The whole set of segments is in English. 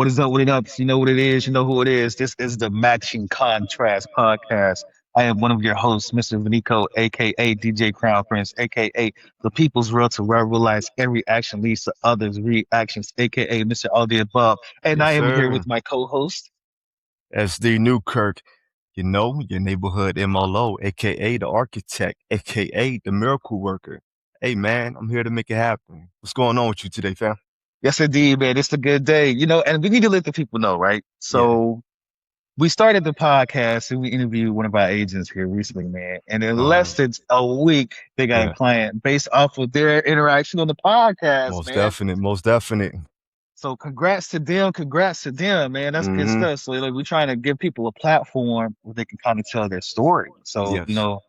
What is up? What it up? You know what it is. You know who it is. This is the Matching Contrast podcast. I am one of your hosts, Mr. Vanico, aka DJ Crown Prince, aka the People's Realtor, where I realize every action leads to others' reactions, aka Mr. All the Above. And Yes, I am here sir. with my co-host. SD Newkirk, your neighborhood MLO, aka the architect, aka the miracle worker. Hey man, I'm here to make it happen. What's going on with you today, fam? Yes, indeed, man. It's a good day. And we need to let the people know, right? Yeah. So we started the podcast and we interviewed one of our agents here recently, man. And in Uh, less than a week, they got a yeah. client based off of their interaction on the podcast, Most man. definite, most definite. So congrats to them. Congrats to them, man. That's good Mm-hmm. stuff. So like, we're trying to give people a platform where they can kind of tell their story. So, Yes.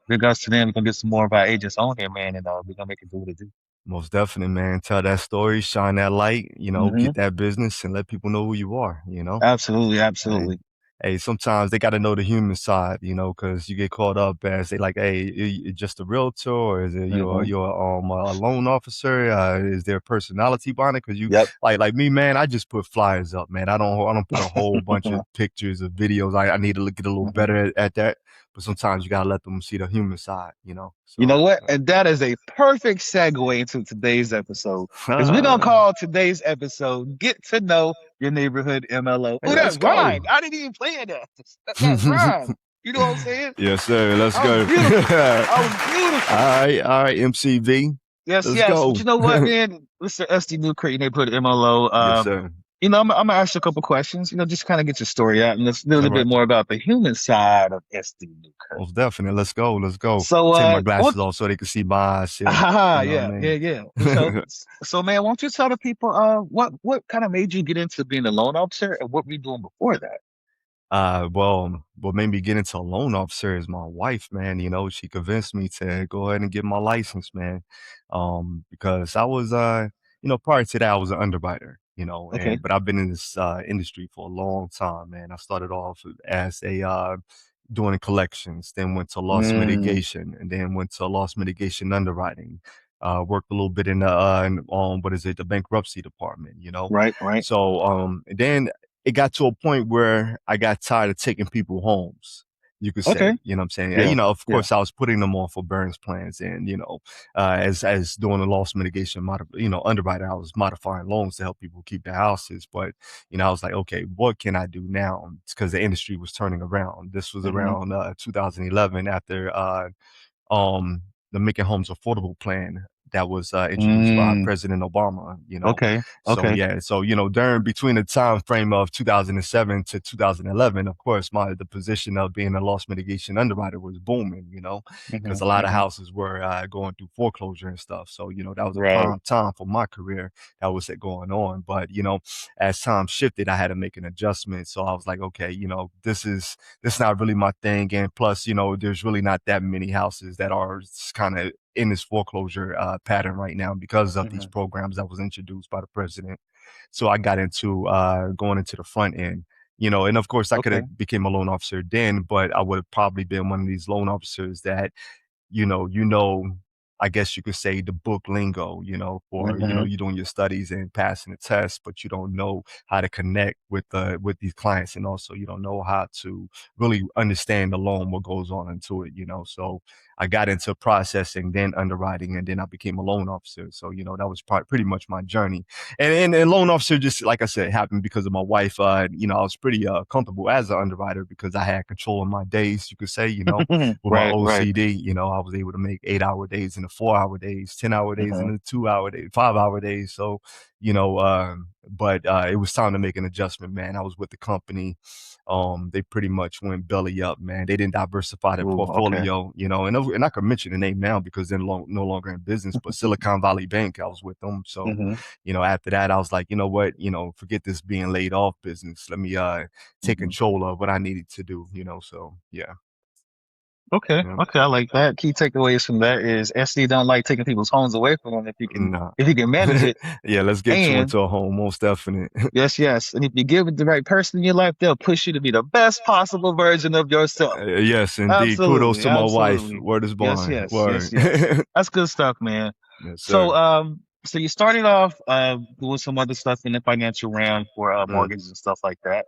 regards to them, we're going to get some more of our agents on here, man. And we're going to make it do what it do. Most definite, man. Tell that story, shine that light, Hmm. get that business and let people know who you are. Absolutely. Hey, Absolutely. hey, sometimes they got to know the human side, because you get caught up as they like, hey, you just a realtor, or is it Hmm. you're a loan officer? Is there a personality behind it? Because you Yep. like me, man. I just put flyers up, man. I don't put a whole bunch of pictures of videos. I need to get a little Hmm. better at that. But sometimes you gotta let them see the human side. You know So what? And that is a perfect segue into today's episode. Because we're going to call today's episode Get to Know Your Neighborhood MLO. hey, Oh, let's that go. rhymed. I didn't even plan that. That rhymed. You know what I'm saying? Yes, sir. Let's I was go. beautiful. I was beautiful. All right, MCV. Yes, Let's yes. But go. you know what, man? Mr. SD Newkirk, Neighborhood MLO. Yes, sir. I'm gonna ask you a couple questions. Just kind of get your story out, and let's know a All little right. bit more about the human side of SD Newkirk. Most definitely. Let's go. Let's go. So, Take my what? glasses off so they can see my eyes. Yeah. Ah, You know what yeah, yeah, yeah. So, I mean? so, man, why don't you tell the people, what kind of made you get into being a loan officer, and what were you doing before that? Well, what made me get into a loan officer is my wife, man. She convinced me to go ahead and get my license, man. Because I was, prior to that, I was an underwriter, Okay. but I've been in this industry for a long time, man. I started off as doing collections, then went to loss Mm, mitigation, and then went to loss mitigation underwriting. Worked a little bit in what is it, the bankruptcy department. right, right. So, and then it got to a point where I got tired of taking people homes. You could say, Okay. you know what I'm saying? Yeah, Of yeah. course, I was putting them on for Burns plans, and as doing the loss mitigation, underwriter, I was modifying loans to help people keep their houses. But I was like, okay, what can I do now? Because the industry was turning around. This was Hmm. around 2011 after um, the Making Homes Affordable plan that was introduced by Mm, President Obama. okay, So okay. yeah, so during between the time frame of 2007 to 2011, of course, the position of being a loss mitigation underwriter was booming, Hmm. because a lot of Hmm. houses were going through foreclosure and stuff. So that was a Right. prime time for my career that was going on. But as time shifted, I had to make an adjustment. So I was like, okay, this is not really my thing. And plus, there's really not that many houses that are kind of in this foreclosure pattern right now because of these Hmm. programs that was introduced by the president. So I got into going into the front end. And of course I could Okay. have became a loan officer then, but I would have probably been one of these loan officers that you know, I guess you could say the book lingo, for, Hmm. you doing your studies and passing the test, but you don't know how to connect with these clients. And also you don't know how to really understand the loan, what goes on into it. So I got into processing, then underwriting, and then I became a loan officer. So, that was pretty much my journey. And loan officer, just like I said, happened because of my wife. I was pretty comfortable as an underwriter because I had control of my days, you could say, with my Right, right. OCD, I was able to make 8-hour days into 4-hour days, 10-hour days Hmm. into 2-hour days, 5-hour days. So, but it was time to make an adjustment, man. I was with the company. They pretty much went belly up, man. They didn't diversify their Ooh, okay. portfolio, and I could mention the name now because they're no longer in business, but Silicon Valley Bank, I was with them. So, Hmm. after that, I was like, you know what, forget this being laid off business. Let me take Hmm. control of what I needed to do. So yeah. Okay, Yeah. okay, I like that. Key takeaways from that is SD don't like taking people's homes away from them Nah. if you can manage it. Yeah, let's get you And into a home, most definite. yes, yes. And if you give it the right person in your life, they'll push you to be the best possible version of yourself. Yes, indeed. Kudos Absolutely, to my wife. absolutely. Word is Yes, bond. yes, Word. yes, yes. That's good stuff, man. Yes, So, sir. So you started off doing some other stuff in the financial realm for Mm, mortgages and stuff like that.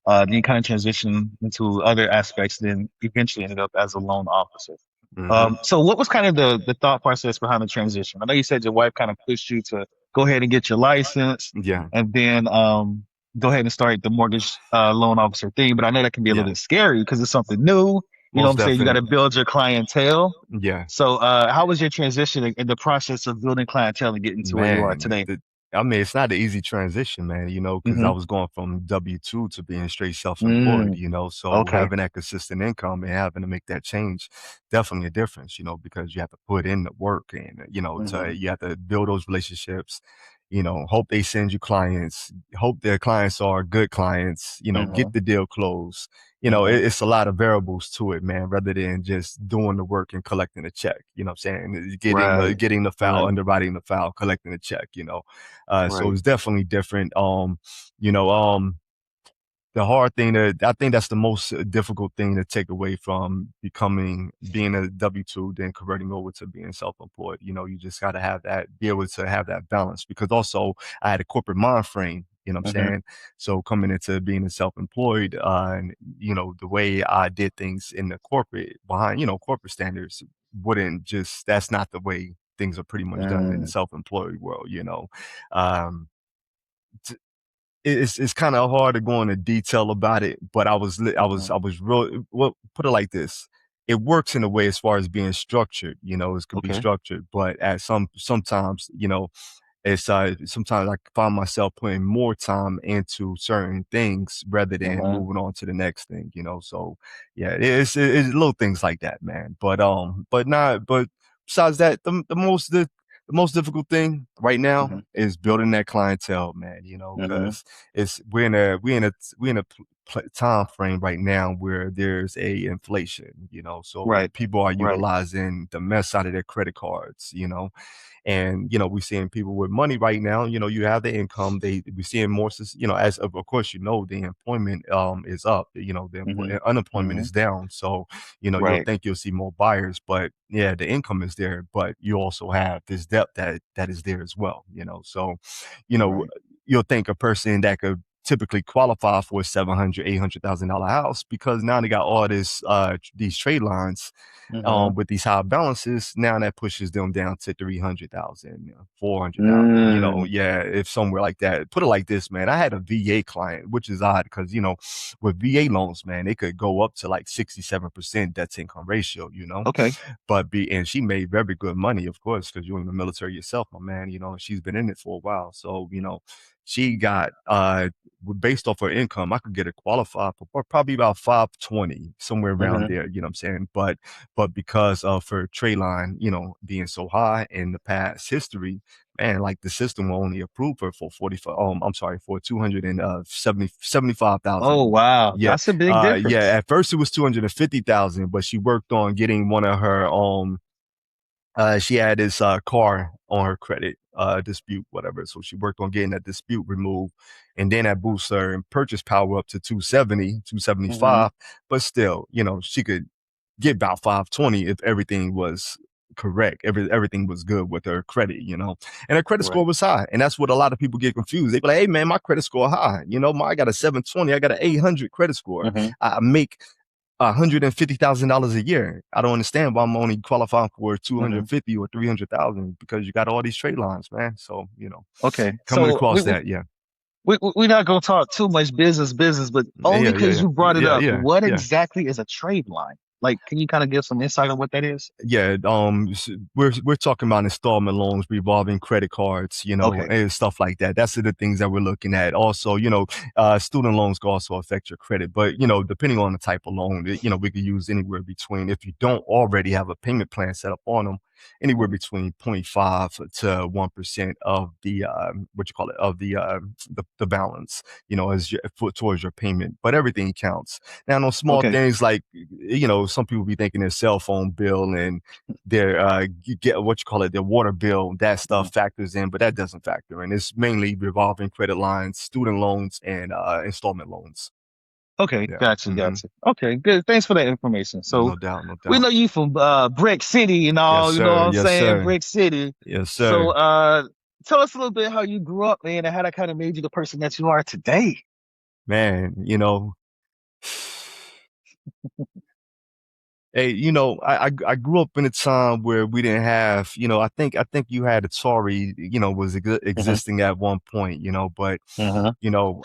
Then you kind of transitioned into other aspects, then eventually ended up as a loan officer. mm-hmm. So what was kind of the thought process behind the transition? I know you said your wife kind of pushed you to go ahead and get your license Yeah, and then go ahead and start the mortgage loan officer thing, but I know that can be a little yeah, bit scary because it's something new. You know what most I'm saying? You got to definitely. build your clientele. Yeah. So how was your transition in the process of building clientele and getting to where you are Man, today? I mean, it's not an easy transition, man, because I Mm-hmm. was going from W-2 to being straight self-employed, Mm, so okay. having that consistent income and having to make that change, definitely a difference, because you have to put in the work and, Mm-hmm. you have to build those relationships, hope they send you clients, hope their clients are good clients, Mm-hmm. get the deal closed. Mm-hmm. It's a lot of variables to it, man, rather than just doing the work and collecting a check. You know what I'm saying? Right. Getting the file, Right. underwriting the file, collecting the check. So Right. it's definitely different. You know, the hard thing that I think that's the most difficult thing to take away from being a W-2, then converting over to being self-employed. You just got to be able to have that balance, because also I had a corporate mind frame. You know what I'm Mm-hmm. saying? So coming into being a self-employed, and the way I did things in the corporate behind, corporate standards that's not the way things are pretty much done in the Mm, self-employed world. Um, it's kind of hard to go into detail about it, but mm-hmm. I was real. Well, put it like this: it works in a way as far as being structured. It could be Okay. structured, but at sometimes, it's sometimes I find myself putting more time into certain things rather than Mm-hmm. moving on to the next thing. So yeah, it's little things like that, man. But besides that, the most difficult thing right now Mm-hmm. is building that clientele, man. Mm-hmm. Because it's we're in a time frame right now where there's a inflation. So Right. people are Right. utilizing the mess out of their credit cards. And we're seeing people with money right now. You have the income. We're seeing more. As of course, the employment is up. Mm-hmm. Unemployment Mm-hmm. is down. So you'll Right. think you'll see more buyers, but yeah, the income is there. But you also have this debt that is there as well. So you know Right. you'll think a person that could typically qualify for a 700, $800,000 house, because now they got all these trade lines Mm-hmm. with these high balances. Now that pushes them down to 300,000, 400,000. Mm. Yeah, if somewhere like that. Put it like this, man. I had a VA client, which is odd because with VA loans, man, they could go up to like 67% debt to income ratio. Okay. And she made very good money, of course, because you're in the military yourself, my man. And she's been in it for a while, so she got based off her income, I could get her qualified for probably about 520, somewhere around Mm-hmm. there. You know what I'm saying? But because of her trade line, being so high in the past history, man, like the system will only approve her for 45. I'm sorry, for 275,000. Oh wow, Yeah, that's a big yeah. difference. At first it was 250,000, but she worked on getting one of her she had this car on her credit dispute, whatever. So she worked on getting that dispute removed, and then that boosts her purchase power up to 270, two seventy Mm-hmm. five. But still, she could get about 520 if everything was correct. Everything was good with her credit. And her credit Right. score was high. And that's what a lot of people get confused. They be like, hey man, my credit score high. I got a 720, I got an 800 credit score. Mm-hmm. I make $150,000 a year. I don't understand why I'm only qualifying for Mm-hmm. 250 or 300,000, because you got all these trade lines, man. So Okay. coming So across that, yeah, we're not gonna talk too much business, but only yeah, yeah, because yeah, you brought it yeah, up. yeah, What yeah. exactly is a trade line? Like, can you kind of give some insight on what that is? Yeah, we're talking about installment loans, revolving credit cards, Okay. and stuff like that. That's the things that we're looking at. Also, student loans can also affect your credit, but depending on the type of loan, we could use anywhere between, if you don't already have a payment plan set up on them, anywhere Mm-hmm. between 0.5 to 1% of the what you call it, of the balance, as towards your payment. But everything counts. Now, those small Okay. things like, some people be thinking their cell phone bill and their you get what you call it, their water bill, that Mm-hmm. stuff factors in, but that doesn't factor in. It's mainly revolving credit lines, student loans, and installment loans. Okay. Yeah. Gotcha. Gotcha. Okay. Good. Thanks for that information. So No doubt, no we doubt. know you from Brick City and Yes, all. You know what sir. I'm Yes, saying? sir. Brick City. Yes, So sir. tell us a little bit how you grew up, man, and how that kind of made you the person that you are today. Man, hey, I grew up in a time where we didn't have, I think you had Atari, was Hmm. existing at one point, but Hmm.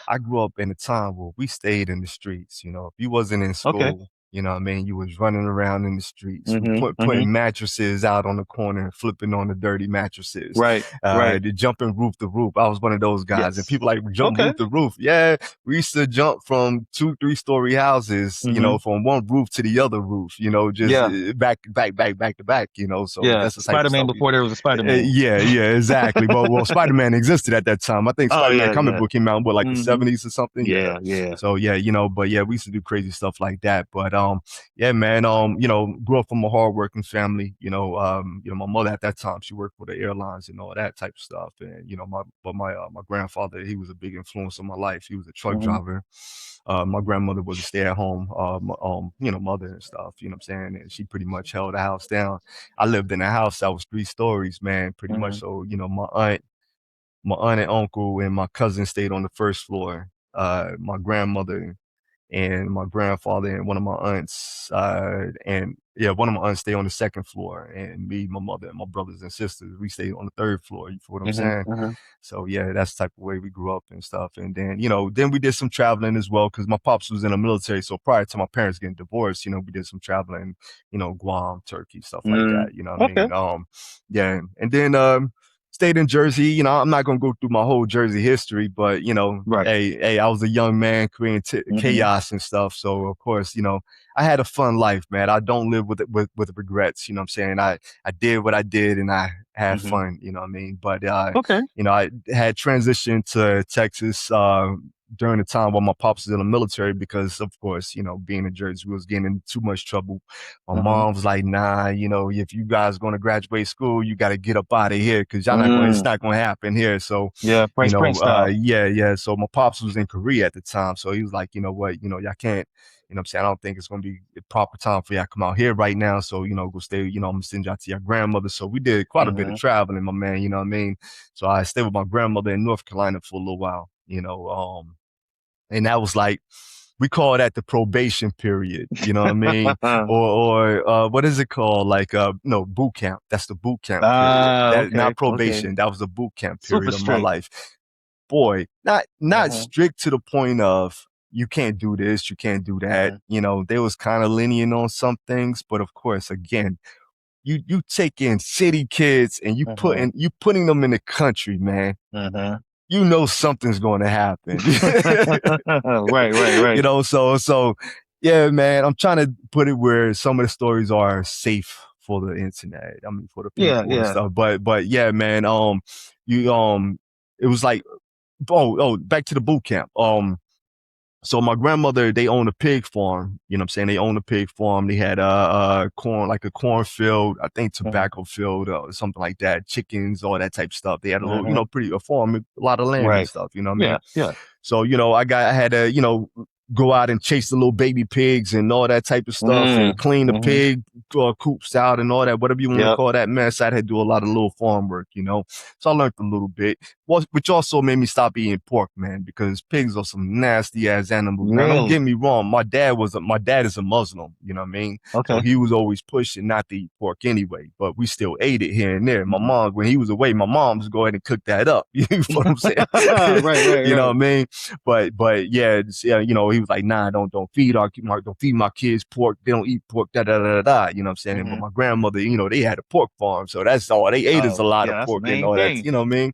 I grew up in a time where we stayed in the streets. If you wasn't in Okay. school, what I mean, you was running around in the streets, Hmm. Hmm. putting mattresses out on the corner and flipping on the dirty mattresses, Right. Right. jumping roof to roof. I was one of those guys, and Yes. people like jump Okay. roof to roof. Yeah, we used to jump from 2, 3 story houses, Hmm. from one roof to the other roof, just Yeah. back to back. So Yeah. that's the type of Spider-Man stuff we. before there was a Spider-Man. Yeah, exactly. Well, Spider-Man existed at that time. I think Oh Spider-Man yeah. comic Yeah. book came out in what, like the Hmm. '70s or something. Yeah. Yeah. Yeah. So yeah, but yeah, we used to do crazy stuff like that. But yeah, man, grew up from a hardworking family. My mother at that time, she worked for the airlines and all that type of stuff. And my grandfather, he was a big influence on my life. He was a truck Hmm. driver. My grandmother was a stay-at-home, mother and stuff. You know what I'm saying? And she pretty much held the house down. I lived in a house that was 3 stories, man, pretty much. Hmm. So, my aunt and uncle and my cousin stayed on the first floor. My grandmother and my grandfather and one of my aunts, and yeah, one of my aunts stay on the second floor, and me, my mother, and my brothers and sisters, we stayed on the third floor. You feel what I'm Hmm. saying? Hmm. So yeah, that's the type of way we grew up and stuff. And then, then we did some traveling as well because my pops was in the military. So prior to my parents getting divorced, we did some traveling, Guam, Turkey, stuff like Hmm. that. You know what I Okay. mean? Yeah. And then stayed in Jersey. I'm not gonna go through my whole Jersey history, but Right. hey, I was a young man creating Hmm. chaos and stuff. So of course, I had a fun life, man. I don't live with regrets. You know what I'm saying? I did what I did and I had Hmm. fun. You know what I mean? But Okay. I had transitioned to Texas during the time while my pops was in the military because, of course, being in Jersey, we was getting in too much trouble. My Hmm. mom was like, "Nah, if you guys going to graduate school, you got to get up out of here because y'all not going. It's Mm. not going to happen here." So, Yeah. Prince Prince style. yeah. So my pops was in Korea at the time, so he was like, "You know what? Y'all can't." What I'm saying? I don't think it's gonna be the proper time for y'all to come out here right now. So, go stay, I'm gonna send y'all to your grandmother. So we did quite a bit of Hmm. traveling, my man, you know what I mean? So I stayed with my grandmother in North Carolina for a little while, and that was like we call that the probation period, you know what I mean? Or what is it called? Like no, boot camp. That's the boot camp period. Ah, That okay. not Okay. probation. That was the boot camp Super period of my strict. life. Boy, not Hmm. strict to the point of you can't do this, you can't do that. Hmm. They was kind of lenient on some things, but of course, again, you take in city kids and Hmm. you putting them in the country, man. Hmm. Something's going to happen. Right, right, right. So yeah, man, I'm trying to put it where some of the stories are safe for the internet. I mean, for the Yeah, people and yeah. stuff. But yeah, man, you it was like back to the boot camp. So my grandmother, they owned a pig farm. You know what I'm saying? They owned a pig farm. They had corn, like a cornfield, I think Hmm. tobacco field or something like that, chickens, all that type of stuff. They had a little, Hmm. pretty a farm, a lot of land and Right. stuff. You know what I mean? Yeah, yeah. So, I had to, go out and chase the little baby pigs and all that type of stuff and Mm. clean the Hmm. pig coops out and all that, whatever you want to Yep. call that mess. I had to do a lot of little farm work. So I learned a little bit, which also made me stop eating pork, man, because pigs are some nasty ass animals. Now, don't get Really? me wrong. My dad is a Muslim, you know what I mean? So Okay. he was always pushing not to eat pork anyway, but we still ate it here and there. My Hmm. mom, when he was away, my mom was go ahead and cook that up. You know what I'm saying? Right, right, You know what right. I mean? But yeah, yeah, he was like, nah, don't feed don't feed my kids pork. They don't eat pork. Da da da da da. You know what I'm saying? But Hmm. my grandmother, they had a pork farm, so that's all they ate is a Oh, lot of yeah, that's the pork and main all that. thing. You know what I mean?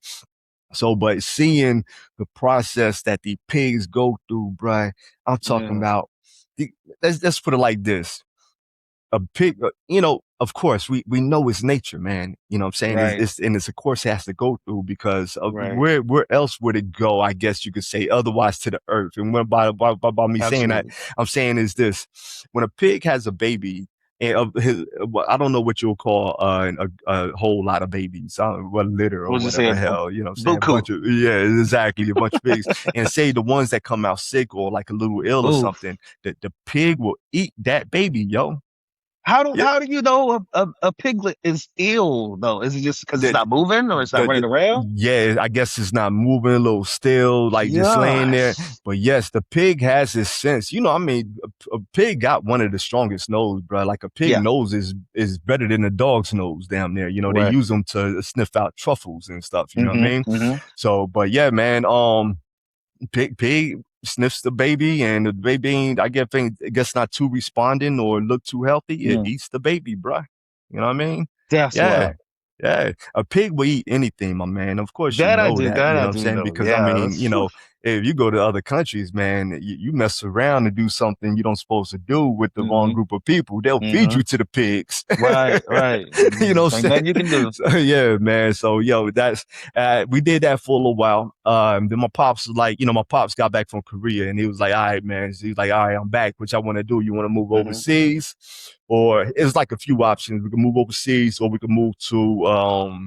So, but seeing the process that the pigs go through, bruh, I'm talking Yeah. about. The, let's put it like this: a pig, of course, we know it's nature, man. You know what I'm saying? Right, And it's, of course, it has to go through because of right. where else would it go? I guess you could say otherwise to the earth. And when by me saying that, Absolutely. I'm saying is this: when a pig has a baby, and of his, well, I don't know what you'll call a whole lot of babies, what litter or We'll just say whatever a hell, you know what I'm saying? A buku. bunch of, yeah, exactly, a bunch of pigs. And say the ones that come out sick or like a little ill or Oof. something, the pig will eat that baby, yo. Yeah, how do you know a piglet is ill though? Is it just because it's that not moving or it's not running the around? yeah, I guess it's not moving, a little still, like just laying there. Yes. But yes, the pig has his sense. You know, I mean, a pig got one of the strongest nose, bro. Like a pig Yeah. nose is better than a dog's nose down there. You know, they Right. use them to sniff out truffles and stuff. You know what I Mm-hmm. mean? Mm-hmm. So, but yeah, man, pig sniffs the baby, and the baby ain't, I guess not too responding or look too healthy. It Mm. eats the baby, bruh. You know what I mean? That's Yeah. wild. Yeah, a pig will eat anything, my man. Of course, you know that. That You know I what I'm do saying? know. Because I Yeah. mean, That's whew. if you go to other countries, man, you mess around and do something you don't supposed to do with the wrong Mm-hmm. group of people, they'll feed Mm-hmm. you to the pigs. Right. Right. You know what Ain't I'm saying? nothing you can do. So, yeah, man. So yo, that's we did that for a little while. Then my pops was like, my pops got back from Korea, and he was like, all right, man. So he was like, all right, I'm back. What y'all want to do? You want to move Mm-hmm. overseas? Or it's like a few options. We can move overseas, or we can move to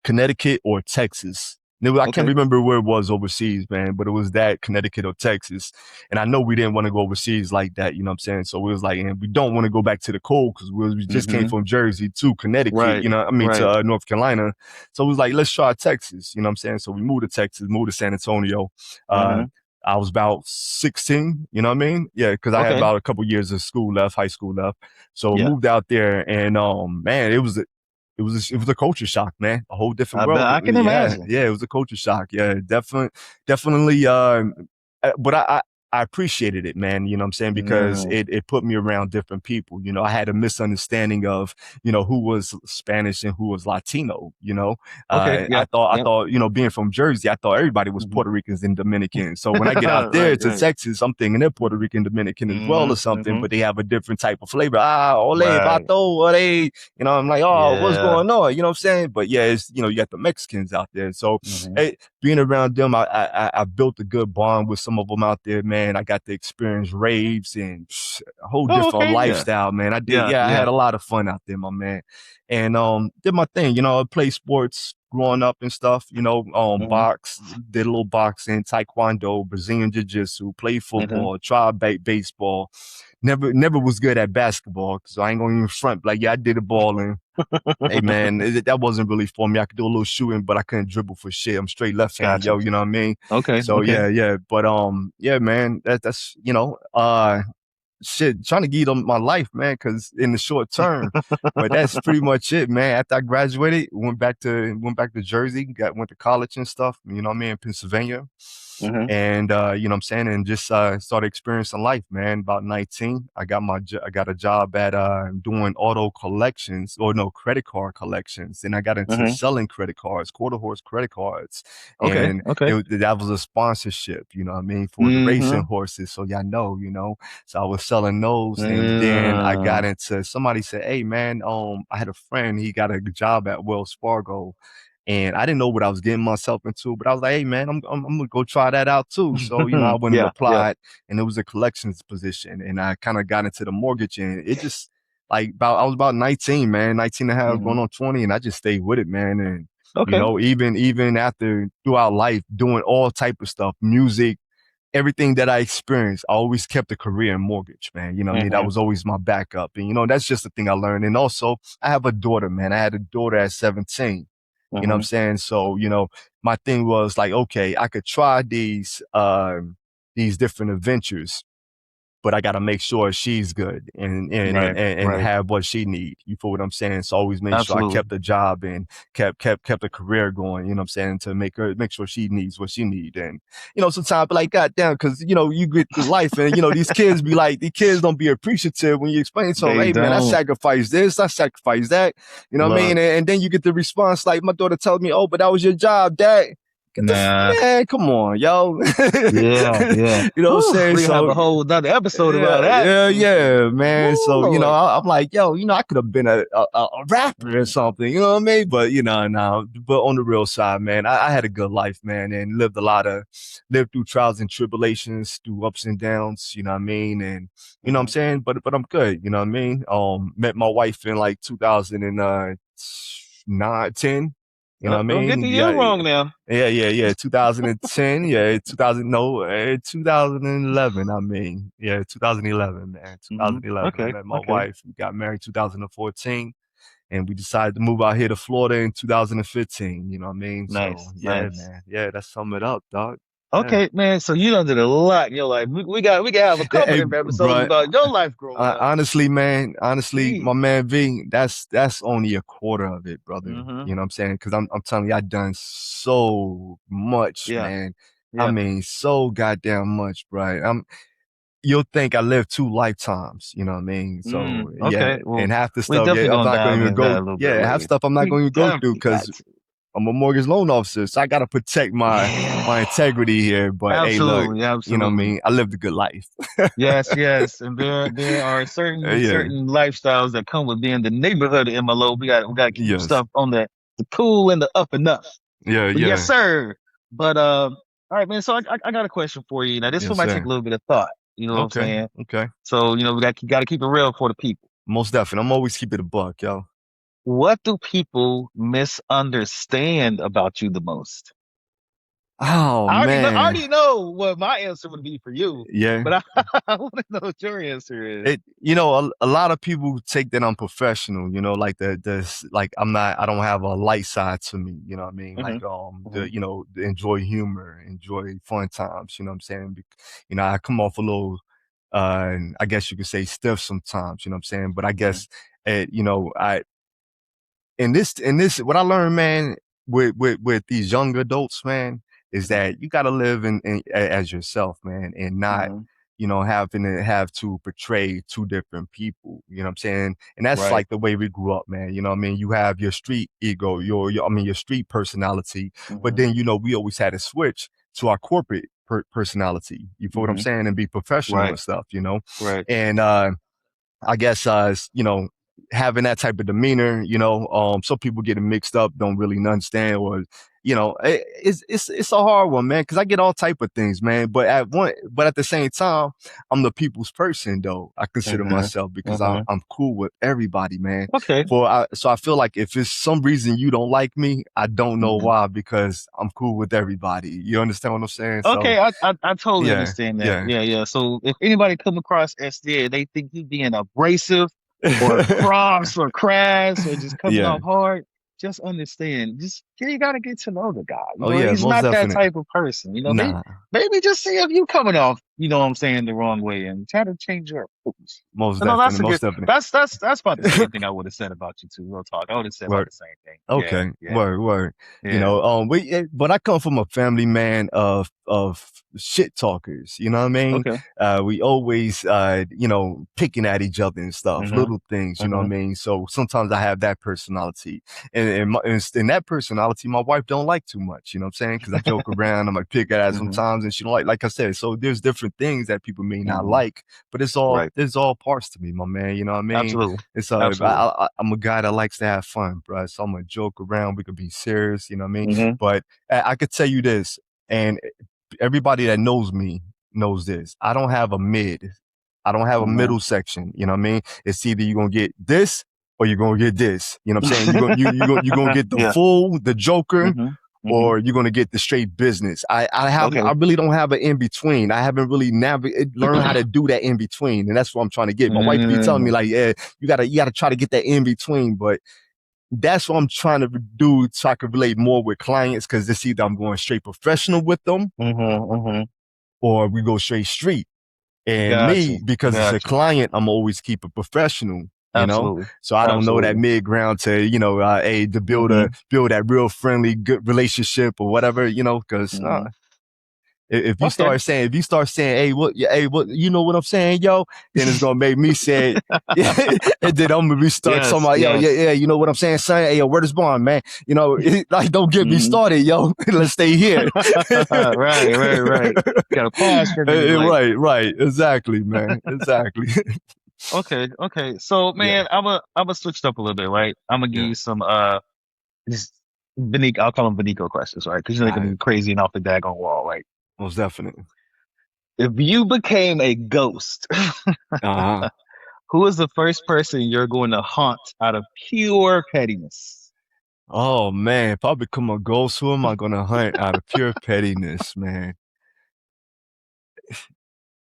Connecticut or Texas. I can't Okay. remember where it was overseas, man, but it was that Connecticut or Texas. And I know we didn't want to go overseas like that, you know what I'm saying? So we was like, and we don't want to go back to the cold because we just came Mm-hmm. from Jersey to Connecticut, Right. to Right. North Carolina. So it was like, let's try Texas, you know what I'm saying? So we moved to Texas, moved to San Antonio. Uh, Mm-hmm. I was about 16, you know what I mean? Yeah, because I had Okay. about a couple years of school left, high school left. So Yeah. moved out there, and man, it was a culture shock, man. A whole different I bet world. I can Yeah, imagine. yeah, it was a culture shock. Yeah, definitely. But I appreciated it, man. You know what I'm saying? Because Mm. it put me around different people. I had a misunderstanding of who was Spanish and who was Latino. Okay. I Yep. thought Yep. being from Jersey, I thought everybody was Mm-hmm. Puerto Ricans and Dominicans. So when I get out there Right. to Right. Texas, I'm thinking they're Puerto Rican Dominican as well or Mm-hmm. something, Mm-hmm. but they have a different type of flavor. Ah, ole, Right. vato, ole. I'm like, oh, what's Yeah. going on? You know what I'm saying? But yeah, it's you got the Mexicans out there. So Mm-hmm. being around them, I built a good bond with some of them out there, man. I got to experience raves and a whole Oh, different okay. Yeah. lifestyle, man. Yeah. I had Yeah. a lot of fun out there, my man. And did my thing, I played sports growing up and stuff, Mm-hmm. box, did a little boxing, taekwondo, Brazilian jiu-jitsu, played Mm-hmm. football, tried baseball. Never was good at basketball, so I ain't gonna even front. Like, yeah, I did the balling. Hey man, that wasn't really for me. I could do a little shooting, but I couldn't dribble for shit. I'm straight left hand, Gotcha. yo. You know what I mean? Okay. So Okay. yeah, yeah. But yeah, man. That's shit. Trying to get on my life, man, because in the short term. But that's pretty much it, man. After I graduated, went back to Jersey, went to college and stuff. You know what I mean? In Pennsylvania. Mm-hmm. And you know what I'm saying, and just started experiencing life, man. About 19, I got a job at doing auto collections, or no, credit card collections, and I got into Mm-hmm. selling credit cards, quarter horse credit cards, Okay. and Okay. that was a sponsorship, you know what I mean, for the racing Mm-hmm. horses. So y'all know. So I was selling those, and then I Mm. got into, somebody said, "Hey man, I had a friend, he got a job at Wells Fargo." And I didn't know what I was getting myself into, but I was like, "Hey man, I'm gonna go try that out too." So I went and Yeah. Yeah. applied, and it was a collections position, and I kind of got into the mortgage, and it just, like, I was about 19, man, 19 and a half, Mm-hmm. going on 20, and I just stayed with it, man. And Okay. even after, throughout life, doing all type of stuff, music, everything that I experienced, I always kept a career in mortgage, man. You know what I mean? That Mm-hmm. was always my backup. And, that's just the thing I learned. And also, I have a daughter, man. I had a daughter at 17. You know what I'm Mm-hmm. saying? So, my thing was like, okay, I could try these different adventures, but I got to make sure she's good, Right. and Right. have what she need. You feel what I'm saying? So always made sure I Absolutely. kept a job and kept a career going. You know what I'm saying? To make sure she needs what she need. And sometimes I be like, God damn, because you get through life, and these kids be like, these kids don't be appreciative when you explain to them, They hey man, I don't sacrificed this, I sacrificed that. You know what I mean? look. And then you get the response like, my daughter tells me, oh, but that was your job, dad. Nah. Man, come on, yo. Yeah. Yeah. You know what I'm Whew, saying? we have So a whole another episode about yeah, that. yeah, Mm-mm. yeah, man. Woo, So Lord. I'm like, yo, I could have been a rapper or something. You know what I mean? But no. But on the real side, man, I had a good life, man, and lived through trials and tribulations, through ups and downs. You know what I mean? And you know what I'm Mm-hmm. saying? But I'm good. You know what I mean? Met my wife in like 2009, 10. You know what I Don't get mean? the Yeah, year wrong now. yeah. 2010, yeah, 2000, no, 2011. I mean, yeah, 2011, man, 2011. I Okay. met my Okay. wife. We got married 2014, and we decided to move out here to Florida in 2015. You know what I mean? So Nice. yeah, Nice. man, yeah, that sum it up, dog. Yeah. Okay, man. So you done did a lot in your life. We got have a couple Hey, of episodes bro, about your life growing up. honestly, man, honestly, my Jeez. man V, that's only a quarter of it, brother. Mm-hmm. You know what I'm saying? Because I'm telling you, I done so much, Yeah. man. I Yeah. mean, so goddamn much, bro. You'll think I lived two lifetimes. You know what I mean? So yeah, Okay. Well, and half the we stuff, definitely yeah, I'm gonna not going dive to even into that go. a little bit Yeah, half later. stuff I'm not We going to go through definitely got because to. I'm a mortgage loan officer, so I got to protect my Yeah. integrity here. But hey, look, Absolutely. you know what I Absolutely. mean? I lived a good life. Yes, yes, and there are Yeah. certain lifestyles that come with being the neighborhood MLO. We got to keep Yes. stuff on the cool and the up and up. Yeah, But yes, yeah. sir. But all right, man. So I got a question for you. Now this one Yes, might take a sir. little bit of thought. You know what I'm Okay. saying? Okay. So we got to keep it real for the people. Most definitely. I'm always keep it a buck, yo. What do people misunderstand about you the most? Oh I man. already know what my answer would be for you, Yeah. but I want to know what your answer is. A lot of people take that I'm professional, like like I don't have a light side to me, you know what I mean? Hmm. Like, enjoy humor, enjoy fun times, you know what I'm saying? I come off a little, I guess you could say stiff sometimes, you know what I'm saying? But I Hmm. guess, I, in this what I learned, man, with these young adults, man, is Hmm. that you got to live as yourself, man, and not Hmm. having to have to portray two different people. You know what I'm saying? And that's Right. like the way we grew up, man. You know what I mean? You have your street ego, your street personality, but Hmm. then we always had to switch to our corporate personality. You feel what I'm Hmm. saying? And be professional Right. and stuff. Right. And I guess having that type of demeanor, some people get it mixed up, don't really understand, or it's a hard one, man, because I get all type of things, man. But at the same time, I'm the people's person, though. I consider Hmm. myself because Hmm. I'm cool with everybody, man. Okay. So I feel like if it's some reason you don't like me, I don't know Hmm. why, because I'm cool with everybody. You understand what I'm saying? So Okay, I totally yeah, understand that. yeah. Yeah, yeah. So if anybody come across SDA, they think you being abrasive or cross or crass or just coming Yeah. off hard, just understand. Just you gotta get to know the guy. Oh yeah, He's most not that definite. type of person. Nah, Maybe just see if you coming off, what I'm saying, the wrong way and try to change your approach. most No, that's definitely, a good. most definitely. That's about the same thing I would have said about you too. Real talk. I would have said about Word. the same thing. Yeah, Okay. yeah, Word. Word. yeah. But I come from a family, man, of shit talkers. You know what I mean? Okay. We always, picking at each other and stuff, Mhm. little things. You know what I Mhm. mean? So sometimes I have that personality, and that personality, my wife don't like too much. You know what I'm saying? Because I joke around, I might pick at her Mhm. sometimes, and she don't like I said. So there's different things that people may not Mhm. like, but Right. there's all parts to me, my man. You know what I mean? Absolutely. It's Absolutely. I'm a guy that likes to have fun, bro. So I'm gonna joke around. We could be serious, you know what I mean? Mhm. But I could tell you this, and everybody that knows me knows this. I don't have a mid. I don't have a Mhm. middle section. You know what I mean? It's either you're gonna get this or you're gonna get this. You know what I'm saying? You're gonna get the Yeah. full, the Joker, Mhm. Mhm. or you're gonna get the straight business. I Okay. really don't have an in between. I haven't really learned how to do that in between, and that's what I'm trying to get. My wife be telling me Mm. like, yeah, you gotta try to get that in between, but that's what I'm trying to do so I can relate more with clients, because it's either I'm going straight professional with them Mhm. Mhm. or we go straight street. And Gotcha. me, because it's a Gotcha. client, I'm always keep it professional. Absolutely. So I don't know that Absolutely. mid ground to, hey, to Mhm. build that real friendly, good relationship or whatever, because Mhm. Okay. if you start saying, hey, what, you know what I'm saying, yo, then it's gonna make me say, and then I'm gonna be start talking Yes. about, yo, yeah, Yes. yeah, you know what I'm saying, son, hey, yo, where this bond, man, like, don't get me Mhm. started, yo, let's stay here. Right. Right. Right. Got to pause for a minute. Like, Right, right, exactly, man, exactly. okay. Okay. So, Yeah, man, I'm gonna switch it up a little bit. Right. I'm gonna give yeah, you some just I'll call them Benico questions, right? Because you're not all gonna right, be crazy and off the daggone wall, right? most definitely. If you became a ghost, Uh-huh. who is the first person you're going to haunt out of pure pettiness? Oh man, if I become a ghost, who am I gonna hunt out of pure pettiness, man?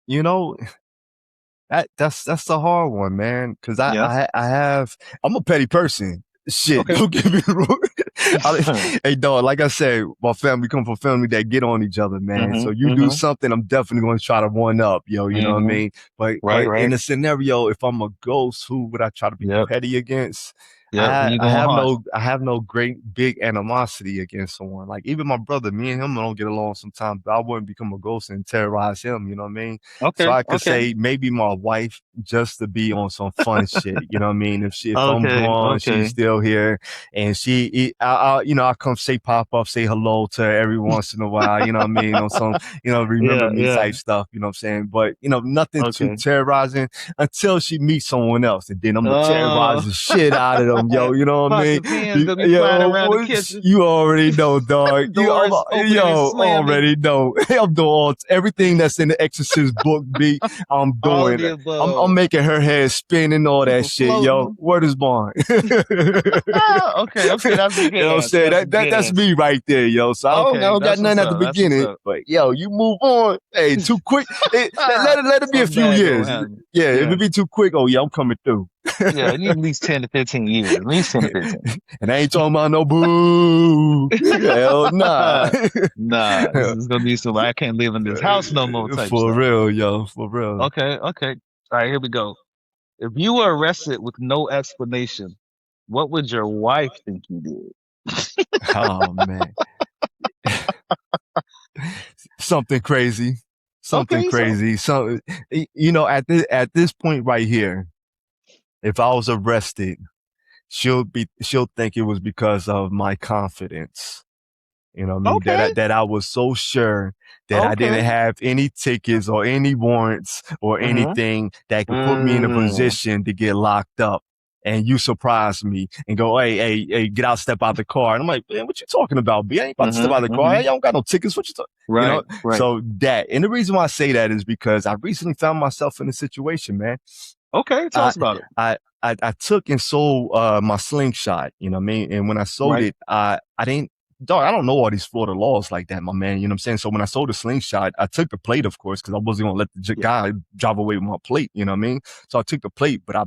You know, that's the hard one, man. Cause Yeah. I'm a petty person. Shit, Okay. don't get me wrong. Hey, dog, like I said, my family come from family that get on each other, man. So Mhm. you do Mhm. something, I'm definitely going to try to one up, yo. You know what I Mhm. mean? But Right. but in Right. a scenario, if I'm a ghost, who would I try to be Yep. petty against? Yep. Who you gonna hunt? I have no great big animosity against someone. Like even my brother, me and him don't get along sometimes, but I wouldn't become a ghost and terrorize him. You know what I mean? So Okay. I could Okay. say maybe my wife just to be on some fun shit. You know what I mean? If I'm Okay. gone, she's Okay. still here, and I come say pop up, say hello to her every once in a while. You know what I mean? On some, remember Yeah. me Yeah. type stuff. You know what I'm saying? But nothing too Okay. terrorizing until she meets someone else, and then I'm gonna terrorize Oh. the shit out of them, yo. You know what I Pots mean? and pans gonna be Yeah, flying around the kitchen. you already know, dog. Doors opening and slamming. Already know. I'm doing everything that's in the Exorcist book. I'm All of doing the it. I'm above. making her head spin and all that People shit, yo. floating. Word is born. Ah, okay. Okay. That's a You good know what I'm answer. saying? That's a good That's answer. me right there, yo. So I Okay. don't got That's what's nothing at the up. That's what's beginning, up. but yo, you move on. Hey, too quick. Let it be a Something few bad gonna years. happen. Yeah, if Yeah. it be too quick, oh yeah, I'm coming through. Yeah. It needs at least 10 to 15 years. At least 10 to 15. And I ain't talking about no boo. Hell nah. Nah, this is gonna be some I can't live in this house no more type For stuff. real, yo. For real. Okay, okay. All right, here we go. If you were arrested with no explanation, what would your wife think you did? Oh man. Something crazy. Something Okay, so crazy. So at this point right here, if I was arrested, she'll think it was because of my confidence. You know what I mean? okay, That I was so sure that I didn't okay. have any tickets or any warrants or Mm-hmm. anything that could put me in a Mm, position to get locked up. And you surprise me and go, hey, get out, step out the car. And I'm like, man, what you talking about, B? I ain't about to step out mm-hmm, the car. mm-hmm. I don't got no tickets. What you talking? You know? Right, right. So that, and the reason why I say that is because I recently found myself in a situation, man. Okay, tell I us about it. I took and sold my slingshot, you know what I mean? And when I sold Right. it, I didn't dog, I don't know all these Florida laws like that, my man. You know what I'm saying? So when I sold the slingshot, I took the plate, of course, because I wasn't gonna let the Yeah. guy drive away with my plate, you know what I mean? So I took the plate, but I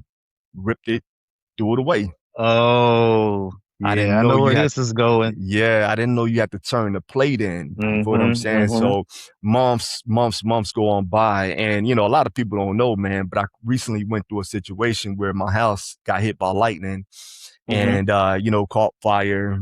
ripped it, threw it away. Oh, I yeah, didn't I know know you where had this is going. I didn't know you had to turn the plate in. You feel what I'm Mm-hmm, saying? mm-hmm, So months go on by. And, a lot of people don't know, man, but I recently went through a situation where my house got hit by lightning mm-hmm, and, caught fire,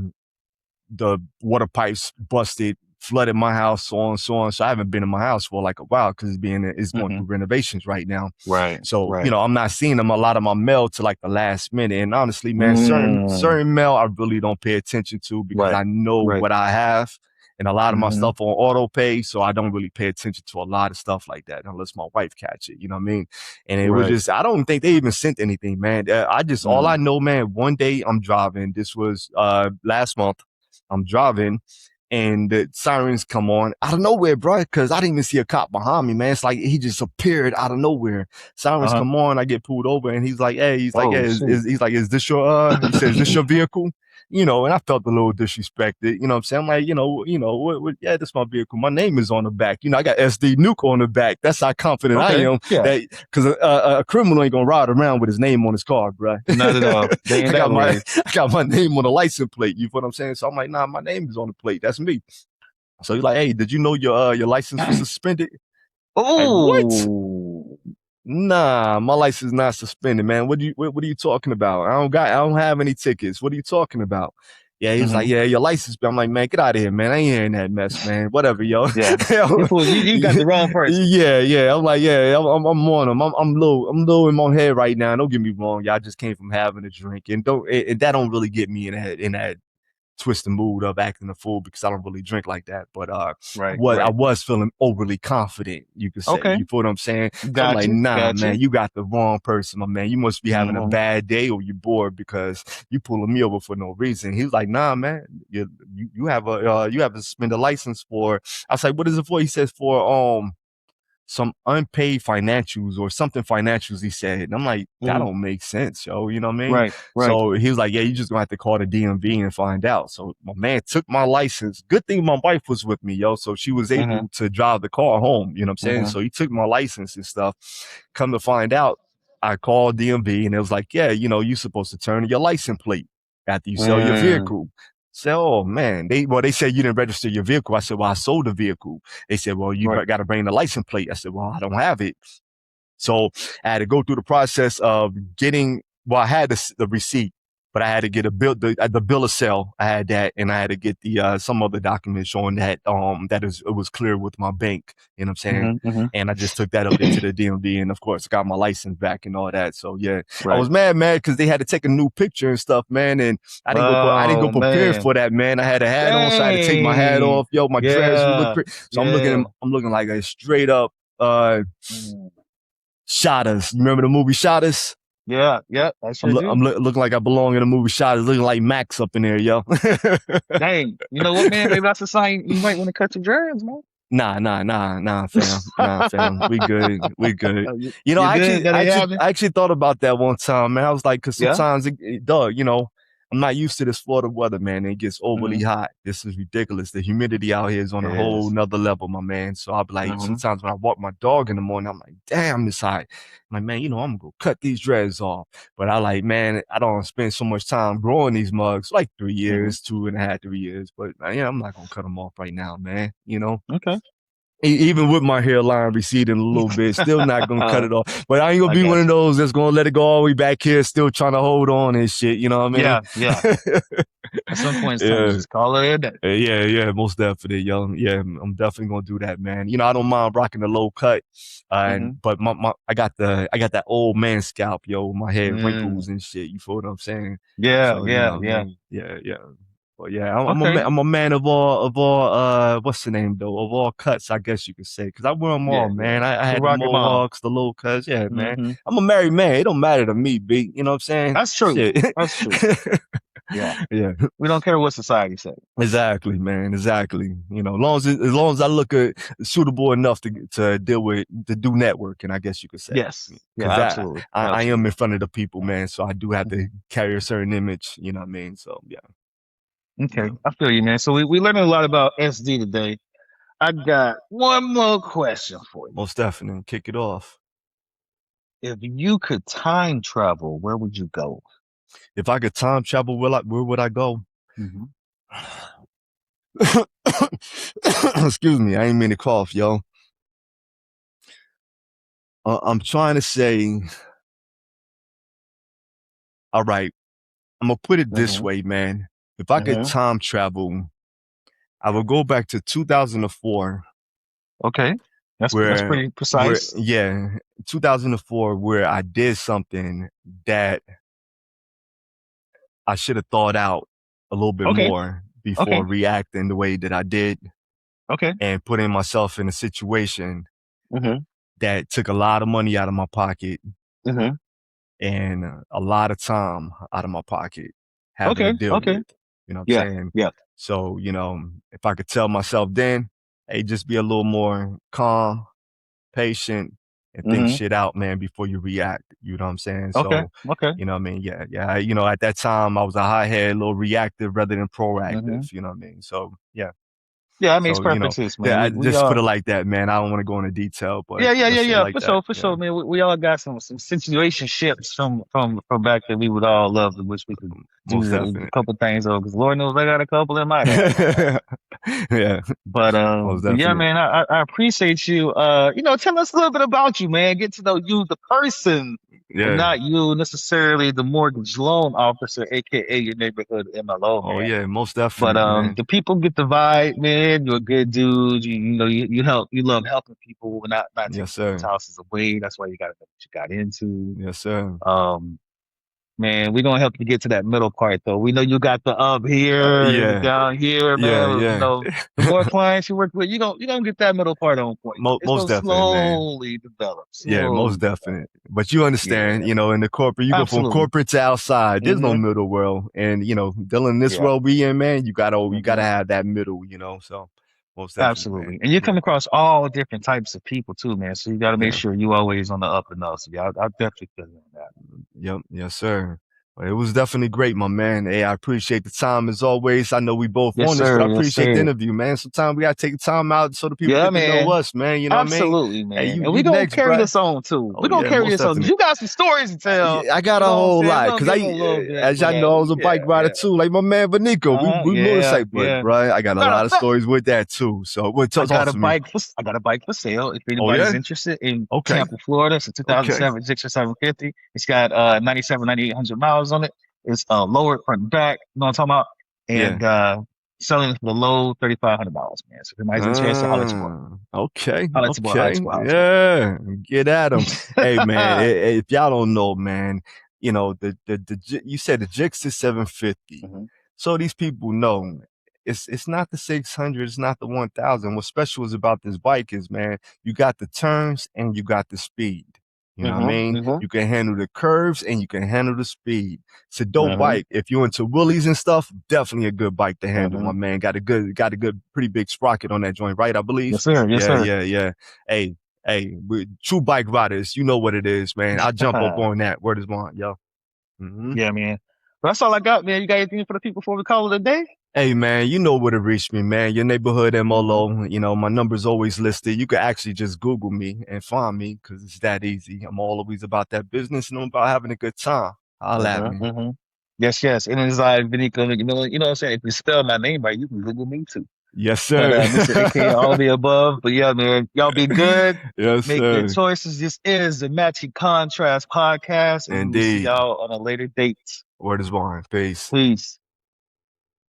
the water pipes busted, flooded my house, so on and so on. So I haven't been in my house for like a while because it's going mm-hmm. through renovations right now. Right, So, right. I'm not seeing them a lot of my mail to like the last minute. And honestly, man, Mm, certain mail I really don't pay attention to because right, I know right. what I have. And a lot of my Mm-hmm, stuff on auto pay, so I don't really pay attention to a lot of stuff like that unless my wife catch it. You know what I mean? And it was right. just, I don't think they even sent anything, man. All I Mm, know, man, one day I'm driving. This was last month. I'm driving and the sirens come on out of nowhere, bro. Cause I didn't even see a cop behind me, man. It's like he just appeared out of nowhere. Sirens uh-huh. come on, I get pulled over, and Oh, shoot. he's like, is this your he says, is this your vehicle? And I felt a little disrespected. You know what I'm saying? I'm like, yeah, this is my vehicle. My name is on the back. I got SD Nuke on the back. That's how confident I Okay, am yeah, that because a criminal ain't gonna ride around with his name on his car, bro. not at all. They I ain't that got my way. I got my name on the license plate. You feel what I'm saying? So I'm like, nah, my name is on the plate. That's me. So he's like, hey, did you know your license was suspended? Like, what? Oh, Nah, my license not suspended, man. What are you talking about? I don't have any tickets. What are you talking about? Yeah, he was like, hmm yeah, your license. I'm like, man, get out of here, man. I ain't hearing that mess, man. Whatever, yo. yeah. You fool, you got the wrong person. Yeah. I'm like, yeah, I'm on them. I'm low in my head right now. Don't get me wrong. Yeah, I just came from having a drink, and that don't really get me in that twist the mood of acting a fool because I don't really drink like that. But Right, I right. was feeling overly confident, you could say. Okay, You feel what I'm saying? So I'm like, gotcha, nah, gotcha. man, you got the wrong person, my man. You must be having a hmm bad day or you bored because you pulling me over for no reason. He was like, nah, man, you have a suspended license for. I was like, what is it for? He says for some unpaid financials or something financials, he said. And I'm like, that Mhm. don't make sense, yo. You know what I mean? Right. Right. So he was like, yeah, you just gonna have to call the DMV and find out. So my man took my license. Good thing my wife was with me, yo. So she was Mhm. able to drive the car home. You know what I'm saying? Mhm. So he took my license and stuff. Come to find out, I called DMV and it was like, yeah, you're supposed to turn in your license plate after you sell your Mm. vehicle. Say, oh man, they said you didn't register your vehicle. I said, well, I sold the vehicle. They said, well, you Right. got to bring the license plate. I said, well, I don't have it. So I had to go through the process of getting, well, I had the receipt, but I had to get the bill of sale. I had that, and I had to get the some other document showing that it was clear with my bank. You know what I'm saying? Mhm. Mhm. And I just took that up there to the DMV, and of course, got my license back and all that. So yeah, I Right. was mad, because they had to take a new picture and stuff, man. And I didn't go Oh prepared man. for that, man. I had a hat on, so I had to take my hat Dang. off. Yo, my dreads would look Yeah. crazy. So Yeah. I'm looking like a straight up Mm. Shot Us. You remember the movie Shot Us? Yeah. Yeah. I sure I'm do. looking like I belong in the movie Shot Us, looking like Max up in there, yo. Dang. You know what, man? Maybe that's a sign you might want to cut your dreads, man. Nah, fam. Nah, fam. We good. We good. You, You know, you good? That ain't happening? I actually thought about that one time, man. I was like, cause Yeah. sometimes I'm not used to this Florida weather, man. It gets overly Mm-hmm. hot. This is ridiculous. The humidity out here is on a It whole is. nother level, my man. So I'll be like, Mm-hmm. sometimes when I walk my dog in the morning, I'm like, damn, it's hot. I'm like, man, I'm gonna go cut these dreads off. But I like, man, I don't spend so much time growing these mugs, like Mm-hmm. 3 years, 2.5, 3 years. But yeah, I'm not gonna cut them off right now, man. Okay. Even with my hairline receding a little bit, still not gonna cut I it off. But I ain't gonna be one got of you. those that's gonna let it go all the way back here, still trying to hold on and shit. You know what I mean? Yeah. Yeah. At some point, it's time to Yeah. just call it a day. Yeah, most definitely, yo. Yeah, I'm definitely gonna do that, man. I don't mind rocking the low cut, Mm-hmm. but I got that old man scalp, yo. My head Mm. wrinkles and shit. You feel what I'm saying? Yeah. So you know Yeah. what I Yeah. mean? Yeah. But yeah, Okay. I'm a man of all what's the name though, of all cuts, I guess you could say, because I wear them all, Yeah. Yeah. man. I You had the rock 'em all. mohawks, the low cuts, yeah, man. Mm-hmm. I'm a married man. It don't matter to me, B. You know what I'm saying? That's true. Shit. That's true. Yeah. Yeah. We don't care what society says. Exactly, man. Exactly. As long as I look suitable enough to deal with to do networking, I guess you could say, Yes. Yeah. because Absolutely. I am Absolutely. in front of the people, man. So I do have to Mhm. carry a certain image. You know what I mean? So Okay. yeah, I feel you, man. So we learned a lot about SD today. I got one more question for you. most definitely kick it off. If you could time travel, where would you go? If I could time travel, where would I go? Hmm. Excuse me, I ain't mean to cough, yo. I'm trying to say, all right, I'm gonna put it this Hmm. way, man. If I could Hmm. time travel, I would go back to 2004, Okay. That's where pretty precise. yeah, 2004, where I did something that I should have thought out a little bit Okay. more Okay. before reacting the way that I did, Okay. and putting myself in a situation Hmm. that took a lot of money out of my pocket Hmm. and a lot of time out of my pocket having to Okay. deal Okay. with. You know what Yeah. I'm saying? Yeah. So, if I could tell myself then, hey, just be a little more calm, patient, and think Hmm. shit out, man, before you react. You know what I'm saying? Okay. So, Okay. you know what I mean? Yeah. At that time, I was a hothead, a little reactive rather than Hmm. proactive. You know what I mean? So, yeah. Yeah, that makes So, perfect sense, man. yeah, I We just put it like that, man. I don't want to go into detail, but yeah, that's it yeah, like that. for Yeah. sure, man. We all got some situationships from back that we would all love to wish we could Most do a definite. couple things over, because Lord knows I got a couple in my head right now. Yeah. Most But yeah, definite. man, I appreciate you. Tell us a little bit about you, man. Get to know you, the person, and Yeah. not you necessarily the mortgage loan officer, aka your neighborhood MLO, Oh man. yeah, most But definite, man. the people get the vibe, man. You're a good dude. You love helping people, not Yes, taking people's sir. houses away. That's why you got to know what you got into. Yes, sir. Um, Man, we're gonna help you get to that middle part though. We know you got the up here and the Yeah. down here, Yeah, man. yeah. The more clients you work with, you gonna get that middle part on point. It's Most gonna definite, man. slowly develop, Yeah, most slowly develop. definite. But you understand, Yeah, in the corporate, you go from absolutely. corporate to outside. There's no Hmm. middle world. And, dealing in this Yeah. world we in, man, you gotta Hmm. have that middle, so. Most definitely, man. Absolutely. And you Yeah, come across all different types of people too, man. So you got to make yeah. sure you always on the up and up. So yeah, I definitely feel you on that. Yep. Yes, sir. Well, it was definitely great, my man. Hey, I appreciate the time as always. I know we both Yes, on this, but I sir. Yes, appreciate the sir. interview, man. Sometimes we gotta take the time out so the people Yeah, get to know man. us, man. You know what I mean? Absolutely, Hey, man. you And we you gonna next, carry bruh. this on too. We Oh gonna yeah, carry most this on. 'Cause definitely. you got some stories to tell. I got You a know what I'm whole saying? We're lot gonna because give them a little bit, as y'all but know, I was a bike yeah, rider yeah. too, like my man Vanico. We Yeah, motorcycle, but yeah. bruh, I got a Matter of lot of fact, stories with that too. So, what? I Talk got a to me. bike. I got a bike for sale. If Oh anybody's yeah. interested in Okay. Tampa, Florida, it's a Okay. 2007 Gixxer 750. It's got 9,800 miles on it. It's lowered front and back. You know what I'm talking about? Yeah. And selling it for the low $3,500, man. So if anybody's interested, holler at your boy. Okay, Holler at your boy. Holler at okay, your boy. Holler at yeah, get at them. Hey, man, your boy. if y'all don't know, man, you know you said the Jix is 750, Mhm, so these people know it's not the 600, it's not the 1,000. What's special is about this bike is, man, you got the turns and you got the speed. You know what I mhm, mean? mhm, You can handle the curves and you can handle the speed. It's a dope mhm, bike. If you're into wheelies and stuff, definitely a good bike to handle, my mhm. man. Got a good, pretty big sprocket on that joint, right? I believe. Yes, sir. Yes, Yeah, sir. yeah, yeah. Hey, hey, we true bike riders, you know what it is, man. I jump up on that. Word is one, yo. Hmm. Yeah, man. But that's all I got, man. You got anything for the people before we call it a day? Hey, man, you know where to reach me, man. Your neighborhood Hmm. MLO. You know, my number's always listed. You can actually just Google me and find me because it's that easy. I'm always about that business and I'm about having a good time. Holla at Hmm. me. Hmm. Yes, yes. And it's like Vinico, you know what I'm saying? If you spell my name right, you can Google me too. Yes, But sir. Mr. AK, all the above. But yeah, man, y'all be good. Yes, Make good sir. choices. This is the Matching Contrast podcast, and we will see Indeed. y'all on a later date. Word is one. Peace. Peace.